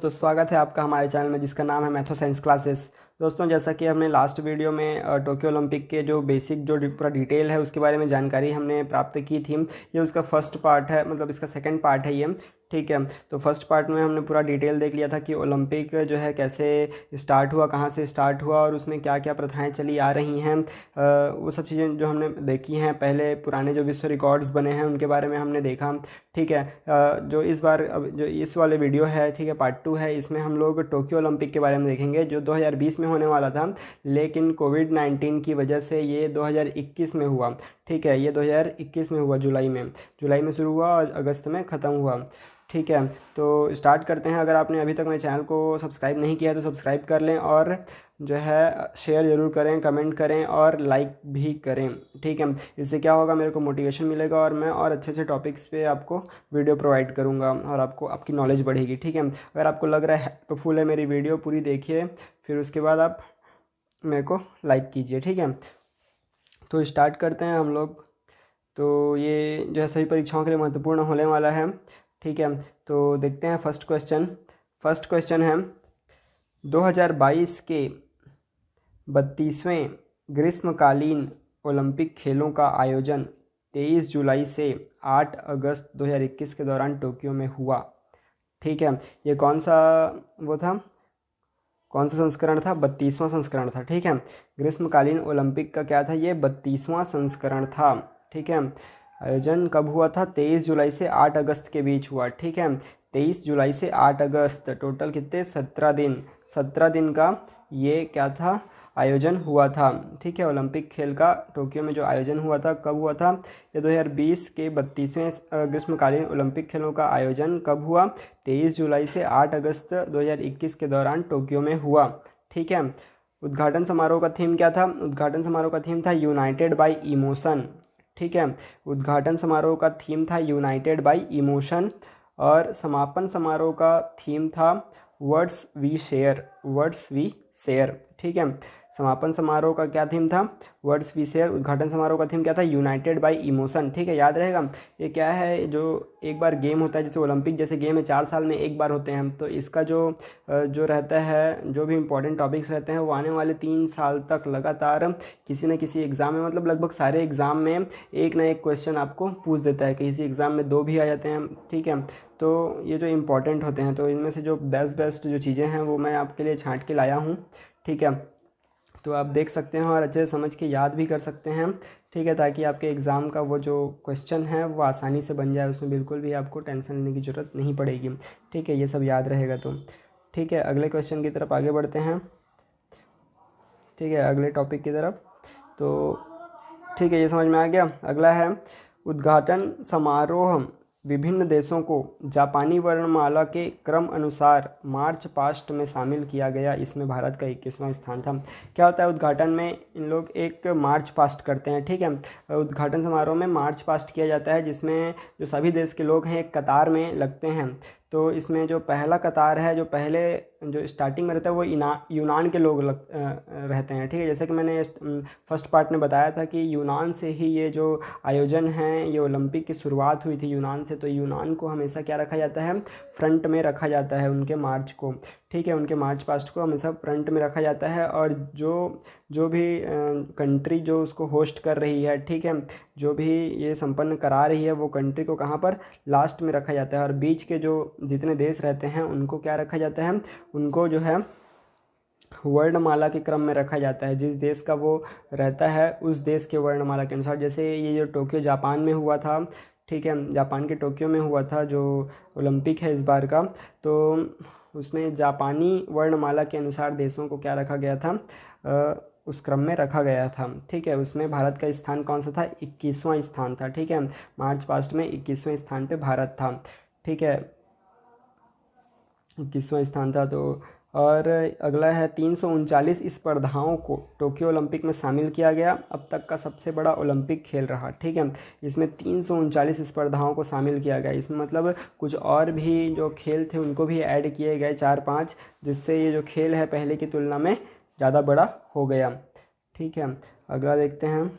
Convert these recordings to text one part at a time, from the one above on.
तो स्वागत है आपका हमारे चैनल में जिसका नाम है मैथो साइंस क्लासेस। दोस्तों, जैसा कि हमने लास्ट वीडियो में टोक्यो ओलंपिक के जो बेसिक जो पूरा डिटेल है उसके बारे में जानकारी हमने प्राप्त की थी। ये उसका फर्स्ट पार्ट है, मतलब इसका सेकंड पार्ट है ये। ठीक है, तो फर्स्ट पार्ट में हमने पूरा डिटेल देख लिया था कि ओलंपिक जो है कैसे स्टार्ट हुआ, कहाँ से स्टार्ट हुआ और उसमें क्या क्या प्रथाएं चली आ रही हैं। वो सब चीज़ें जो हमने देखी हैं, पहले पुराने जो विश्व रिकॉर्ड्स बने हैं उनके बारे में हमने देखा। ठीक है, जो इस बार अब जो इस वाले वीडियो है, ठीक है, पार्ट 2 है, इसमें हम लोग टोक्यो ओलंपिक के बारे में देखेंगे जो 2020 में होने वाला था, लेकिन कोविड-19 की वजह से ये 2021 में हुआ। ठीक है, ये 2021 में हुआ, जुलाई में शुरू हुआ और अगस्त में ख़त्म हुआ। ठीक है, तो स्टार्ट करते हैं। अगर आपने अभी तक मेरे चैनल को सब्सक्राइब नहीं किया है तो सब्सक्राइब कर लें और जो है शेयर ज़रूर करें, कमेंट करें और लाइक भी करें। ठीक है, इससे क्या होगा, मेरे को मोटिवेशन मिलेगा और मैं और अच्छे अच्छे टॉपिक्स पे आपको वीडियो प्रोवाइड करूँगा और आपको आपकी नॉलेज बढ़ेगी। ठीक है, अगर आपको लग रहा है हेल्पफुल है मेरी वीडियो, पूरी देखिए, फिर उसके बाद आप मेरे को लाइक कीजिए। ठीक है, तो स्टार्ट करते हैं हम लोग। तो ये जो है सभी परीक्षाओं के लिए महत्वपूर्ण होने वाला है। ठीक है, तो देखते हैं फर्स्ट क्वेश्चन है 2022 के 32वें ग्रीष्मकालीन ओलंपिक खेलों का आयोजन 23 जुलाई से 8 अगस्त 2021 के दौरान टोक्यो में हुआ। ठीक है, ये कौन सा संस्करण था? 32वां संस्करण था। ठीक है, ग्रीष्मकालीन ओलंपिक का क्या था? ये 32वां संस्करण था। ठीक है, आयोजन कब हुआ था? 23 जुलाई से 8 अगस्त के बीच हुआ। ठीक है, 23 जुलाई से 8 अगस्त, टोटल कितने? 17 दिन का ये क्या था? आयोजन हुआ था। ठीक है, ओलंपिक खेल का टोक्यो में जो आयोजन हुआ था, कब हुआ था? ये 2020 के 32वें ग्रीष्मकालीन ओलंपिक खेलों का आयोजन कब हुआ? 23 जुलाई से 8 अगस्त 2021 के दौरान टोक्यो में हुआ। ठीक है, उद्घाटन समारोह का थीम क्या था? उद्घाटन समारोह का थीम था यूनाइटेड बाय इमोशन। ठीक है, उद्घाटन समारोह का थीम था यूनाइटेड बाय इमोशन और समापन समारोह का थीम था वर्ड्स वी शेयर। ठीक है, समापन समारोह का क्या थीम था? Words we share. उद्घाटन समारोह का थीम क्या था? United by emotion. ठीक है, याद रहेगा। ये क्या है, जो एक बार गेम होता है, जैसे ओलंपिक जैसे गेम है, 4 साल में एक बार होते हैं, तो इसका जो रहता है, जो भी इंपॉर्टेंट टॉपिक्स रहते हैं वो आने वाले 3 साल तक लगातार किसी न किसी एग्ज़ाम में, मतलब लगभग सारे एग्ज़ाम में एक ना एक क्वेश्चन आपको पूछ देता है। किसी एग्ज़ाम में 2 भी आ जाते हैं। ठीक है, तो ये जो इम्पोर्टेंट होते हैं, तो इनमें से जो बेस्ट जो चीज़ें हैं वो मैं आपके लिए छांट के लाया हूँ। ठीक है, तो आप देख सकते हैं और अच्छे से समझ के याद भी कर सकते हैं। ठीक है, ताकि आपके एग्ज़ाम का वो जो क्वेश्चन है वो आसानी से बन जाए, उसमें बिल्कुल भी आपको टेंशन लेने की ज़रूरत नहीं पड़ेगी। ठीक है, ये सब याद रहेगा तो। ठीक है, अगले क्वेश्चन की तरफ आगे बढ़ते हैं। ठीक है, अगले टॉपिक की तरफ। तो ठीक है, ये समझ में आ गया। अगला है उद्घाटन समारोह विभिन्न देशों को जापानी वर्णमाला के क्रम अनुसार मार्च पास्ट में शामिल किया गया। इसमें भारत का 21वां स्थान था। क्या होता है उद्घाटन में? इन लोग एक मार्च पास्ट करते हैं। ठीक है, उद्घाटन समारोह में मार्च पास्ट किया जाता है, जिसमें जो सभी देश के लोग हैं एक कतार में लगते हैं। तो इसमें जो पहला कतार है, जो पहले जो स्टार्टिंग में रहता है, वो यूनान के लोग रहते हैं। ठीक है, जैसे कि मैंने फर्स्ट पार्ट में बताया था कि यूनान से ही ये जो आयोजन है, ये ओलंपिक की शुरुआत हुई थी यूनान से। तो यूनान को हमेशा क्या रखा जाता है? फ्रंट में रखा जाता है, उनके मार्च को। ठीक है, उनके मार्च पास्ट को हमेशा फ्रंट में रखा जाता है। और जो भी कंट्री जो उसको होस्ट कर रही है, ठीक है, जो भी ये संपन्न करा रही है, वो कंट्री को कहाँ पर? लास्ट में रखा जाता है। और बीच के जो जितने देश रहते हैं उनको क्या रखा जाता है? उनको जो है वर्णमाला के क्रम में रखा जाता है। जिस देश का वो रहता है उस देश के वर्णमाला के अनुसार। जैसे ये जो टोक्यो जापान में हुआ था, ठीक है, जापान के टोक्यो में हुआ था जो ओलंपिक है इस बार का, तो उसमें जापानी वर्णमाला के अनुसार देशों को क्या रखा गया था? उस क्रम में रखा गया था। ठीक है, उसमें भारत का स्थान कौन सा था? 21वां स्थान था। ठीक है, मार्च पास्ट में 21वें स्थान पे भारत था। ठीक है, 21वां स्थान था। तो और अगला है 339 स्पर्धाओं को टोक्यो ओलंपिक में शामिल किया गया। अब तक का सबसे बड़ा ओलंपिक खेल रहा। ठीक है, इसमें 339 स्पर्धाओं को शामिल किया गया। इसमें मतलब कुछ और भी जो खेल थे उनको भी ऐड किए गए 4-5, जिससे ये जो खेल है पहले की तुलना में ज़्यादा बड़ा हो गया। ठीक है, अगला देखते हैं।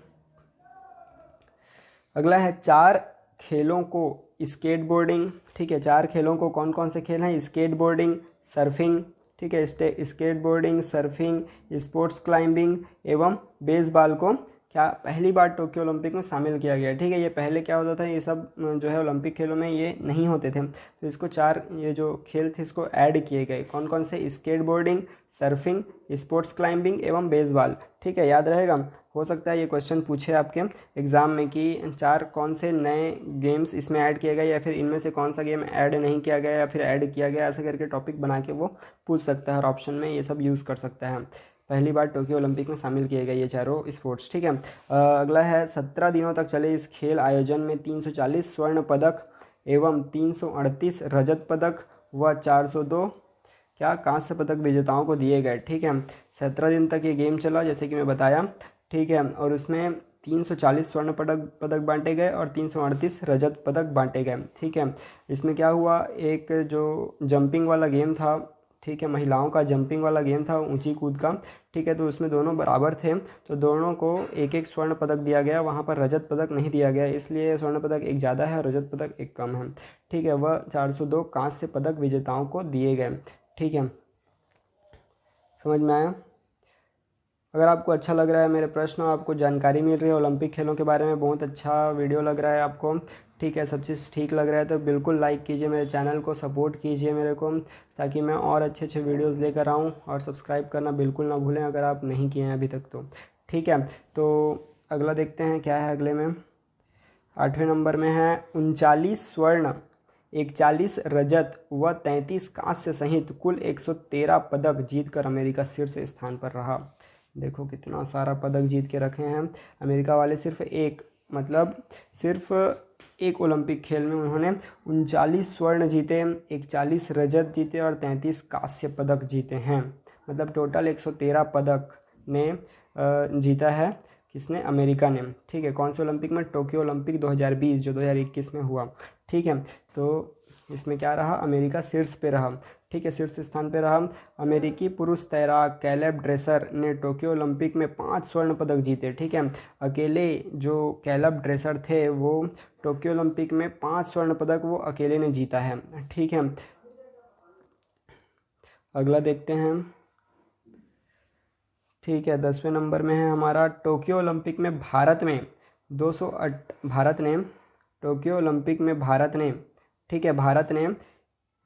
अगला है 4 खेलों को स्केट बोर्डिंग, ठीक है। 4 खेलों को कौन कौन से खेल हैं? स्केट बोर्डिंग, सर्फिंग, ठीक है, skateboarding, surfing, sports climbing एवं बेसबॉल को क्या पहली बार टोक्यो ओलंपिक में शामिल किया गया, ठीक है। ये पहले क्या होता था, ये सब जो है ओलंपिक खेलों में ये नहीं होते थे, तो इसको 4 ये जो खेल थे इसको ऐड किए गए। कौन कौन से? Skateboarding, surfing, sports climbing एवं बेसबॉल, ठीक है। याद रहेगा, हो सकता है ये क्वेश्चन पूछे आपके एग्जाम में कि 4 कौन से नए गेम्स इसमें ऐड किए गए या फिर इनमें से कौन सा गेम ऐड नहीं किया गया या फिर ऐड किया गया, ऐसा करके टॉपिक बना के वो पूछ सकता है और ऑप्शन में ये सब यूज़ कर सकता है। पहली बार टोक्यो ओलंपिक में शामिल किए गए ये चारों स्पोर्ट्स, ठीक है। अगला है 17 दिनों तक चले इस खेल आयोजन में 340 स्वर्ण पदक एवं 338 रजत पदक व 402 क्या कांस्य पदक विजेताओं को दिए गए, ठीक है। 17 दिन तक ये गेम चला जैसे कि मैं बताया, ठीक है, और उसमें 340 स्वर्ण पदक बांटे गए और 338 रजत पदक बांटे गए, ठीक है। इसमें क्या हुआ, एक जो जंपिंग वाला गेम था, ठीक है, महिलाओं का जंपिंग वाला गेम था, ऊंची कूद का, ठीक है, तो उसमें दोनों बराबर थे, तो दोनों को एक एक स्वर्ण पदक दिया गया, वहाँ पर रजत पदक नहीं दिया गया, इसलिए स्वर्ण पदक एक ज़्यादा है और रजत पदक एक कम है, ठीक है। वह 402 कांस्य पदक विजेताओं को दिए गए, ठीक है। समझ में आया? अगर आपको अच्छा लग रहा है मेरे प्रश्न, आपको जानकारी मिल रही है ओलंपिक खेलों के बारे में, बहुत अच्छा वीडियो लग रहा है आपको, ठीक है, सब चीज़ ठीक लग रहा है, तो बिल्कुल लाइक कीजिए, मेरे चैनल को सपोर्ट कीजिए मेरे को, ताकि मैं और अच्छे अच्छे वीडियोस लेकर आऊँ, और सब्सक्राइब करना बिल्कुल ना भूलें अगर आप नहीं किए हैं अभी तक तो, ठीक है। तो अगला देखते हैं क्या है अगले में। 8वें नंबर में है 39 स्वर्ण, 41 रजत व 33 कांस्य सहित कुल 113 पदक जीतकर अमेरिका शीर्ष स्थान पर रहा। देखो कितना सारा पदक जीत के रखे हैं अमेरिका वाले, सिर्फ एक ओलंपिक खेल में उन्होंने 39 स्वर्ण जीते, 41 रजत जीते और 33 कांस्य पदक जीते हैं, मतलब टोटल 113 पदक ने जीता है किसने? अमेरिका ने, ठीक है। कौन से ओलंपिक में? टोक्यो ओलंपिक 2020 जो 2021 में हुआ, ठीक है। तो इसमें क्या रहा? अमेरिका शीर्ष पे रहा, ठीक है, शीर्ष स्थान पे रहा। अमेरिकी पुरुष तैराक कैलेब ड्रेसर ने टोक्यो ओलंपिक में 5 स्वर्ण पदक जीते, ठीक है। अकेले जो कैलेब ड्रेसर थे वो टोक्यो ओलंपिक में 5 स्वर्ण पदक वो अकेले ने जीता है, ठीक है। अगला देखते हैं, ठीक है। 10वें नंबर में है हमारा टोक्यो ओलंपिक में भारत ने टोक्यो ओलंपिक में भारत ने, ठीक है, भारत ने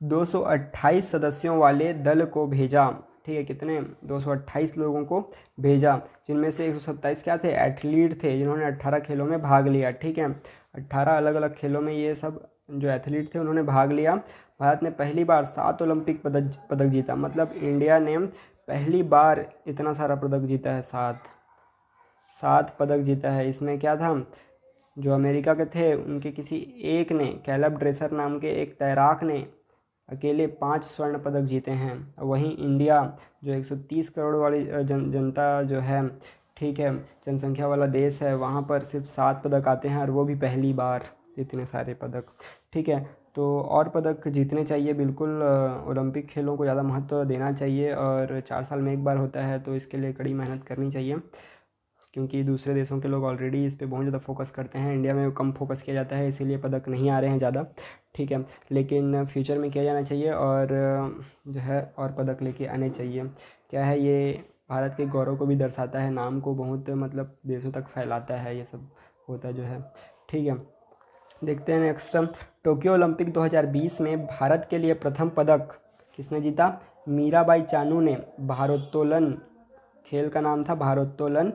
228 सदस्यों वाले दल को भेजा, ठीक है। कितने? 228 लोगों को भेजा, जिनमें से 127 क्या थे? एथलीट थे, जिन्होंने 18 खेलों में भाग लिया, ठीक है। 18 अलग अलग खेलों में ये सब जो एथलीट थे उन्होंने भाग लिया। भारत ने पहली बार 7 ओलंपिक पदक जीता, मतलब इंडिया ने पहली बार इतना सारा पदक जीता है, 7 पदक जीता है। इसमें क्या था, जो अमेरिका के थे उनके किसी एक ने, कैलेब ड्रेसर नाम के एक तैराक ने अकेले 5 स्वर्ण पदक जीते हैं। वहीं इंडिया जो 130 करोड़ वाली जनता जो है, ठीक है, जनसंख्या वाला देश है, वहाँ पर सिर्फ 7 पदक आते हैं और वो भी पहली बार इतने सारे पदक, ठीक है। तो और पदक जीतने चाहिए बिल्कुल, ओलंपिक खेलों को ज़्यादा महत्व देना चाहिए, और 4 साल में एक बार होता है तो इसके लिए कड़ी मेहनत करनी चाहिए, क्योंकि दूसरे देशों के लोग ऑलरेडी इस पे बहुत ज़्यादा फोकस करते हैं, इंडिया में कम फोकस किया जाता है, इसीलिए पदक नहीं आ रहे हैं ज़्यादा, ठीक है। लेकिन फ्यूचर में किया जाना चाहिए और जो है और पदक लेके आने चाहिए। क्या है, ये भारत के गौरव को भी दर्शाता है, नाम को बहुत मतलब देशों तक फैलाता है, ये सब होता जो है, ठीक है। देखते हैं नेक्स्ट, टोक्यो ओलंपिक 2020 में भारत के लिए प्रथम पदक किसने जीता? मीराबाई चानू ने। भारोत्तोलन, खेल का नाम था भारोत्तोलन,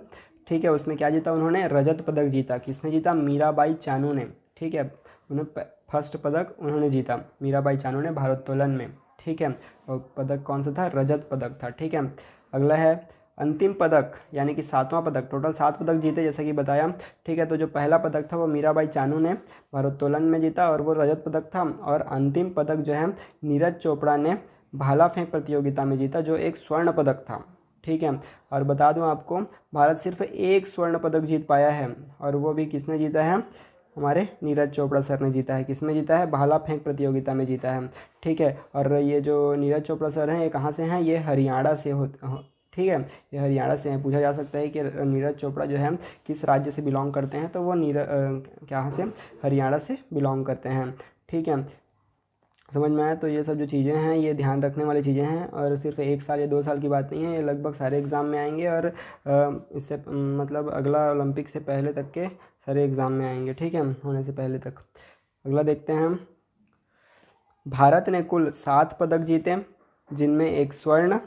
ठीक है। उसमें क्या जीता उन्होंने? रजत पदक जीता। किसने जीता? मीराबाई चानू ने, ठीक है। उन्हें फर्स्ट पदक उन्होंने जीता, मीराबाई चानू ने भारोत्तोलन में, ठीक है। और पदक कौन सा था? रजत पदक था, ठीक है। अगला है अंतिम पदक, यानी कि 7वां पदक, टोटल 7 पदक जीते जैसा कि बताया, ठीक है। तो जो पहला पदक था वो मीराबाई चानू ने भारोत्तोलन में जीता और वो रजत पदक था, और अंतिम पदक जो है नीरज चोपड़ा ने भाला फेंक प्रतियोगिता में जीता, जो एक स्वर्ण पदक था, ठीक है। और बता दूं आपको, भारत सिर्फ एक स्वर्ण पदक जीत पाया है, और वो भी किसने जीता है? हमारे नीरज चोपड़ा सर ने जीता है। किसमें जीता है? भाला फेंक प्रतियोगिता में जीता है, ठीक है। और ये जो नीरज चोपड़ा सर हैं ये कहाँ से हैं? ये हरियाणा से ठीक है, ये हरियाणा से हैं। पूछा जा सकता है कि नीरज चोपड़ा जो है किस राज्य से बिलोंग करते हैं, तो वो कहाँ से? हरियाणा से बिलोंग करते हैं, ठीक है, समझ में आया। तो ये सब जो चीज़ें हैं ये ध्यान रखने वाली चीज़ें हैं, और सिर्फ 1 साल या 2 साल की बात नहीं है, ये लगभग सारे एग्ज़ाम में आएंगे, और इससे मतलब अगला ओलंपिक से पहले तक के सारे एग्ज़ाम में आएंगे, ठीक है, होने से पहले तक। अगला देखते हैं। भारत ने कुल 7 पदक जीते, जिनमें 1 स्वर्ण,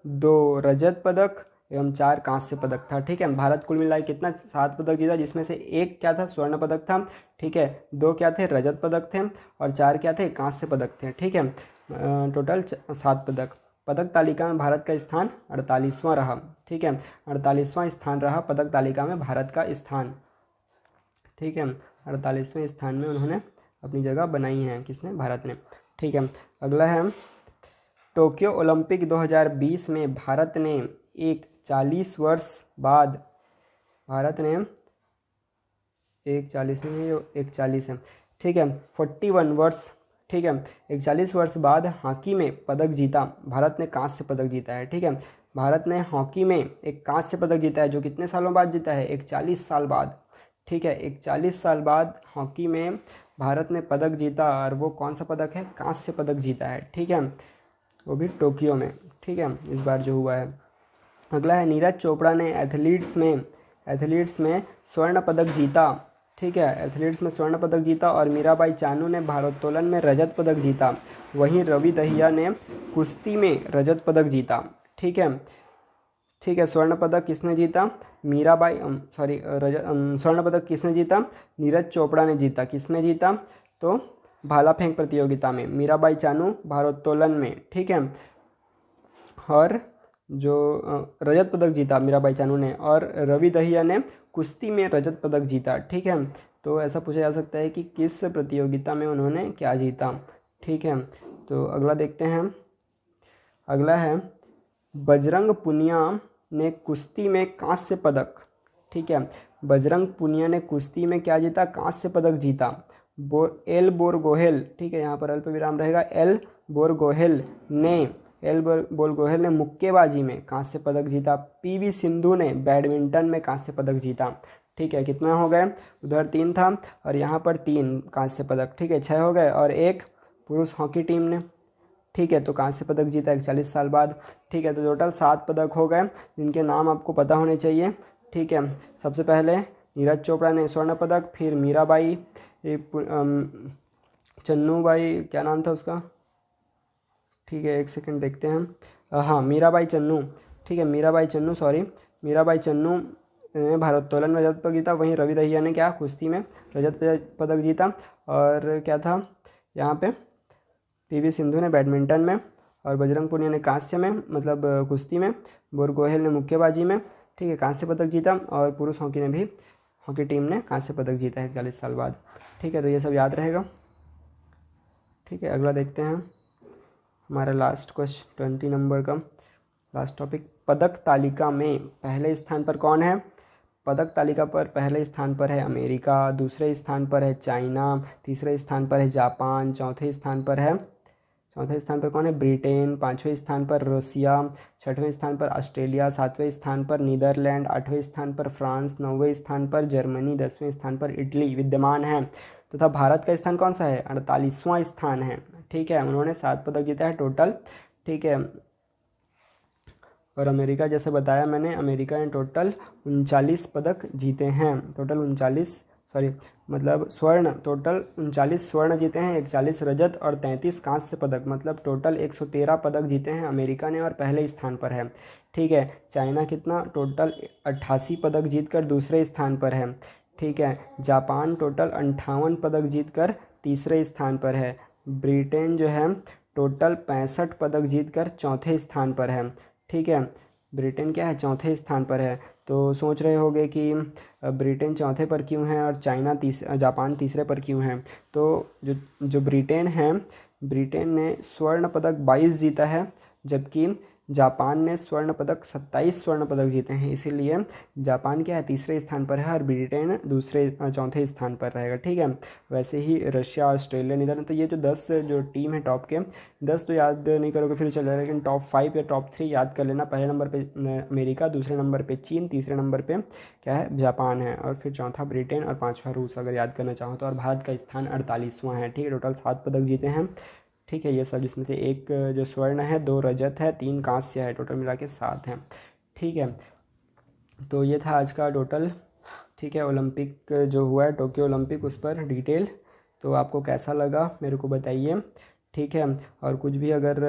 2 रजत पदक एवं 4 कांस्य पदक था, ठीक है। भारत कुल मिलाकर कितना 7 पदक जीता, जिसमें से 1 क्या था, स्वर्ण पदक था, ठीक है, 2 क्या थे, रजत पदक थे, और 4 क्या थे, कांस्य पदक थे, ठीक है। टोटल 7 पदक। पदक तालिका में भारत का स्थान 48वां रहा, ठीक है, 48वां स्थान रहा पदक तालिका में भारत का स्थान, ठीक है, 48वें स्थान में उन्होंने अपनी जगह बनाई है, किसने, भारत ने, ठीक है। अगला है, टोक्यो ओलंपिक 2020 में भारत ने एक 40 वर्ष बाद, भारत ने एक 40 नहीं है, एक 40 है, ठीक है, 41 वर्ष, ठीक है, 41 वर्ष बाद हॉकी में पदक जीता, भारत ने कांस्य पदक जीता है, ठीक है। भारत ने हॉकी में एक कांस्य पदक जीता है, जो कितने सालों बाद जीता है, 41 साल बाद, ठीक है, 41 साल बाद हॉकी में भारत ने पदक जीता, और वो कौन सा पदक है, कांस्य पदक जीता है, ठीक है, वो भी टोक्यो में, ठीक है, इस बार जो हुआ है। अगला है, नीरज चोपड़ा ने एथलीट्स में स्वर्ण पदक जीता, ठीक है, एथलीट्स में स्वर्ण पदक जीता, और मीराबाई चानू ने भारोत्तोलन में रजत पदक जीता। वहीं रवि दहिया ने कुश्ती में रजत पदक जीता, ठीक है, ठीक है। स्वर्ण पदक किसने जीता, मीराबाई स्वर्ण पदक किसने जीता, नीरज चोपड़ा ने जीता। किसमें जीता, तो भाला फेंक प्रतियोगिता में, मीराबाई चानू भारोत्तोलन में, ठीक है, और जो रजत पदक जीता मीराबाई चानू ने, और रवि दहिया ने कुश्ती में रजत पदक जीता, ठीक है। तो ऐसा पूछा जा सकता है कि किस प्रतियोगिता में उन्होंने क्या जीता, ठीक है। तो अगला देखते हैं। अगला है, बजरंग पुनिया ने कुश्ती में कांस्य पदक, ठीक है, बजरंग पुनिया ने कुश्ती में क्या जीता, कांस्य पदक जीता। एल बोरगोहेल, ठीक है, यहाँ पर अल्प विराम रहेगा, एल बोरगोहेल ने मुक्केबाजी में कांस्य पदक जीता। पीवी सिंधु ने बैडमिंटन में कांस्य पदक जीता, ठीक है। कितना हो गए, उधर 3 था और यहाँ पर 3 कांस्य पदक, ठीक है, 6 हो गए, और एक पुरुष हॉकी टीम ने, ठीक है, तो कांस्य पदक जीता 41 साल बाद, ठीक है। तो टोटल 7 पदक हो गए, जिनके नाम आपको पता होने चाहिए, ठीक है। सबसे पहले नीरज चोपड़ा ने स्वर्ण पदक, फिर मीराबाई चन्नूबाई, क्या नाम था उसका, ठीक है, एक सेकंड देखते हैं, हाँ, मीराबाई चन्नू, ठीक है, मीराबाई चन्नू ने भारोत्तोलन में रजत पदक जीता। वहीं रवि दहिया ने क्या, कुश्ती में रजत पदक जीता। और क्या था यहाँ पे, पीवी सिंधु ने बैडमिंटन में, और बजरंग पुनिया ने कांस्य में, मतलब कुश्ती में, बोरगोहेल ने मुक्केबाजी में, ठीक है, कांस्य पदक जीता। और पुरुष हॉकी टीम ने कांस्य पदक जीता है 41 साल बाद, ठीक है। तो ये सब याद रहेगा, ठीक है। अगला देखते हैं, हमारा लास्ट क्वेश्चन 20 नंबर का लास्ट टॉपिक, पदक तालिका में पहले स्थान पर कौन है। पदक तालिका पर पहले स्थान पर है अमेरिका, दूसरे स्थान पर है चाइना, तीसरे स्थान पर है जापान, चौथे स्थान पर कौन है, ब्रिटेन, 5वें स्थान पर रूसिया, 6वें स्थान पर ऑस्ट्रेलिया, 7वें स्थान पर नीदरलैंड, 8वें स्थान पर फ्रांस, 9वें स्थान पर जर्मनी, 10वें स्थान पर इटली विद्यमान है। तथा भारत का स्थान कौन सा है, 48वां स्थान है, ठीक है। उन्होंने 7 पदक जीता है टोटल, ठीक है। और अमेरिका, जैसे बताया मैंने, अमेरिका ने टोटल 39 पदक जीते हैं, स्वर्ण, टोटल 39 स्वर्ण जीते हैं, 41 रजत और 33 कांस्य पदक, मतलब टोटल 113 पदक जीते हैं अमेरिका ने, और पहले स्थान पर है, ठीक है। चाइना कितना, टोटल 88 पदक जीतकर दूसरे स्थान पर है, ठीक है। जापान टोटल 58 पदक जीतकर तीसरे स्थान पर है। ब्रिटेन जो है टोटल 65 पदक जीतकर चौथे स्थान पर है, ठीक है। ब्रिटेन क्या है, चौथे स्थान पर है। तो सोच रहे होंगे कि ब्रिटेन चौथे पर क्यों है और जापान तीसरे पर क्यों है। तो जो ब्रिटेन है, ब्रिटेन ने स्वर्ण पदक 22 जीता है, जबकि जापान ने स्वर्ण पदक 27 स्वर्ण पदक जीते हैं, इसीलिए जापान क्या है, तीसरे स्थान पर है और ब्रिटेन चौथे स्थान पर रहेगा। ठीक है, वैसे ही रशिया, ऑस्ट्रेलिया, नीदरलैंड, तो ये जो 10 जो टीम है टॉप के 10 तो याद नहीं करोगे फिर चल जाएगा, लेकिन टॉप 5 या टॉप 3 याद कर लेना। पहले नंबर पे अमेरिका, दूसरे नंबर पे चीन, तीसरे नंबर पे क्या है, जापान है, और फिर चौथा ब्रिटेन और पाँचवा रूस, अगर याद करना चाहो तो। और भारत का स्थान 48वां है। ठीक है, टोटल 7 पदक जीते हैं। ठीक है, ये सब जिसमें से एक जो स्वर्ण है, 2 रजत है, 3 कांस्य है, टोटल मिला के 7 हैं। ठीक है, तो ये था आज का टोटल। ठीक है, ओलंपिक जो हुआ है टोक्यो ओलंपिक, उस पर डिटेल। तो आपको कैसा लगा मेरे को बताइए। ठीक है, और कुछ भी अगर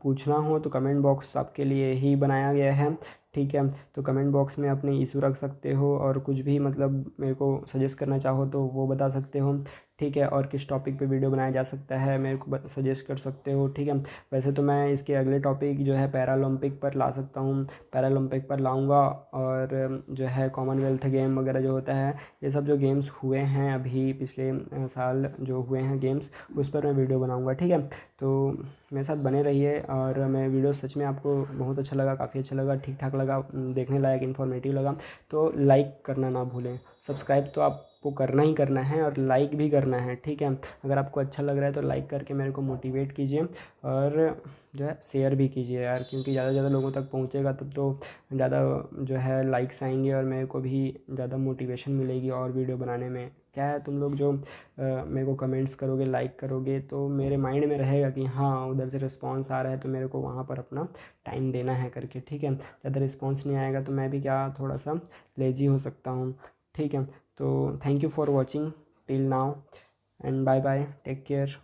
पूछना हो तो कमेंट बॉक्स आपके लिए ही बनाया गया है। ठीक है, तो कमेंट बॉक्स में अपने इशू रख सकते हो, और कुछ भी मतलब मेरे को सजेस्ट करना चाहो तो वो बता सकते हो। ठीक है, और किस टॉपिक पे वीडियो बनाया जा सकता है मेरे को सजेस्ट कर सकते हो। ठीक है, वैसे तो मैं इसके अगले टॉपिक जो है पैरालंपिक पर ला सकता हूँ, पैरालंपिक पर लाऊंगा, और जो है कॉमनवेल्थ गेम वगैरह जो होता है, ये सब जो गेम्स हुए हैं अभी पिछले साल जो हुए हैं गेम्स, उस पर मैं वीडियो बनाऊंगा। ठीक है, तो मेरे साथ बने रहिए, और मैं वीडियो सच में आपको बहुत अच्छा लगा, काफ़ी अच्छा लगा, ठीक ठाक लगा, देखने लायक, इन्फॉर्मेटिव लगा तो लाइक करना ना भूलें। सब्सक्राइब तो आपको करना ही करना है, और लाइक भी करना है। ठीक है, अगर आपको अच्छा लग रहा है तो लाइक करके मेरे को मोटिवेट कीजिए, और जो है शेयर भी कीजिए यार, क्योंकि ज़्यादा से ज़्यादा लोगों तक पहुँचेगा तब तो ज़्यादा जो है लाइक्स आएंगे, और मेरे को भी ज़्यादा मोटिवेशन मिलेगी और वीडियो बनाने में। क्या है, तुम लोग जो मेरे को कमेंट्स करोगे, लाइक करोगे, तो मेरे माइंड में रहेगा कि हाँ उधर से रिस्पांस आ रहा है, तो मेरे को वहाँ पर अपना टाइम देना है करके। ठीक है, ज़्यादा रिस्पांस नहीं आएगा तो मैं भी क्या थोड़ा सा लेजी हो सकता हूँ। ठीक है, तो thank you for watching till now, and bye bye, take care.